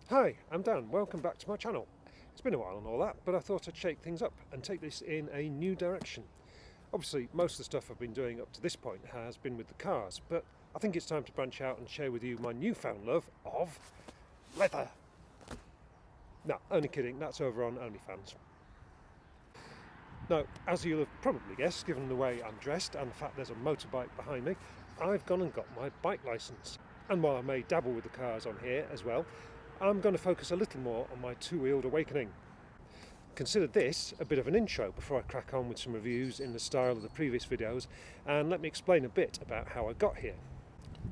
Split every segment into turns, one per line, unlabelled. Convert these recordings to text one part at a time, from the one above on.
Hi, I'm Dan. Welcome back to my channel. It's been a while and all that, but I thought I'd shake things up and take this in a new direction. Obviously, most of the stuff I've been doing up to this point has been with the cars, but I think it's time to branch out and share with you my newfound love of leather. No, only kidding, that's over on OnlyFans. Now, as you'll have probably guessed, given the way I'm dressed and the fact there's a motorbike behind me, I've gone and got my bike licence. And while I may dabble with the cars on here as well, I'm going to focus a little more on my two-wheeled awakening. Consider this a bit of an intro before I crack on with some reviews in the style of the previous videos, and let me explain a bit about how I got here.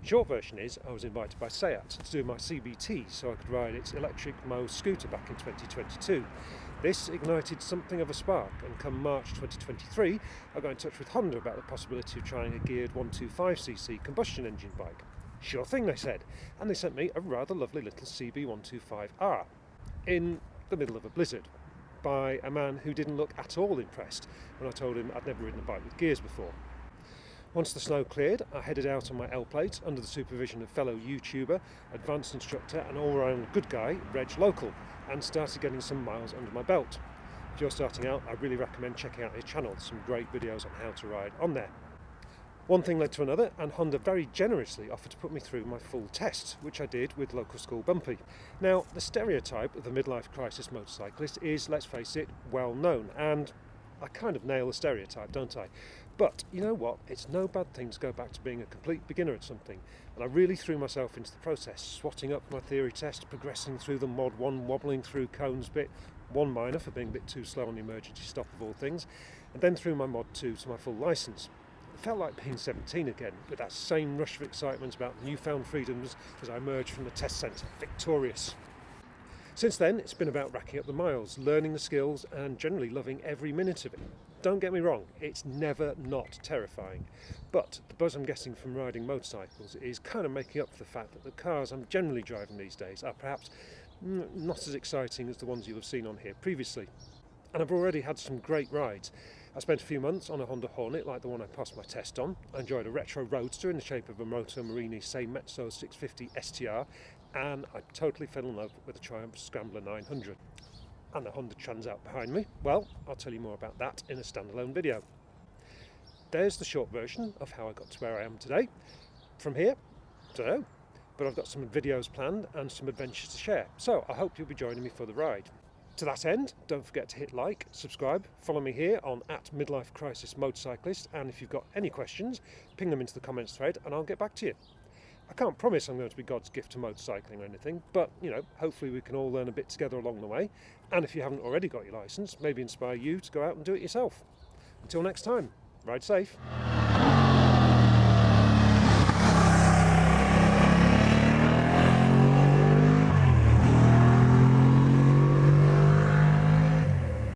Short version is, I was invited by Seat to do my CBT so I could ride its electric Mo scooter back in 2022. This ignited something of a spark, and come March 2023 I got in touch with Honda about the possibility of trying a geared 125cc combustion engine bike. Sure thing, they said, and they sent me a rather lovely little CB125R in the middle of a blizzard by a man who didn't look at all impressed when I told him I'd never ridden a bike with gears before. Once the snow cleared, I headed out on my L-plate under the supervision of fellow YouTuber, advanced instructor and all-round good guy, Reg Local, and started getting some miles under my belt. If you're starting out, I really recommend checking out his channel. There's some great videos on how to ride on there. One thing led to another, and Honda very generously offered to put me through my full test, which I did with local school Bumpy. Now, the stereotype of the midlife crisis motorcyclist is, let's face it, well known, and I kind of nail the stereotype, don't I? But you know what? It's no bad thing to go back to being a complete beginner at something, and I really threw myself into the process, swatting up my theory test, progressing through the Mod 1, wobbling through cones bit, one minor for being a bit too slow on the emergency stop of all things, and then through my Mod 2 to my full licence. It felt like being 17 again, with that same rush of excitement about newfound freedoms as I emerged from the test centre, victorious. Since then, it's been about racking up the miles, learning the skills, and generally loving every minute of it. Don't get me wrong, it's never not terrifying, but the buzz I'm getting from riding motorcycles is kind of making up for the fact that the cars I'm generally driving these days are perhaps not as exciting as the ones you'll have seen on here previously. And I've already had some great rides. I spent a few months on a Honda Hornet like the one I passed my test on. I enjoyed a retro roadster in the shape of a Moto Morini Sei Mezzo 650 STR, and I totally fell in love with a Triumph Scrambler 900. And the Honda Transalp behind me, well, I'll tell you more about that in a standalone video. There's the short version of how I got to where I am today. From here, I don't know, but I've got some videos planned and some adventures to share, so I hope you'll be joining me for the ride. To that end, don't forget to hit like, subscribe, follow me here on @midlifecrisismotorcyclist, and if you've got any questions, ping them into the comments thread and I'll get back to you. I can't promise I'm going to be God's gift to motorcycling or anything, but, hopefully we can all learn a bit together along the way, and if you haven't already got your licence, maybe inspire you to go out and do it yourself. Until next time, ride safe.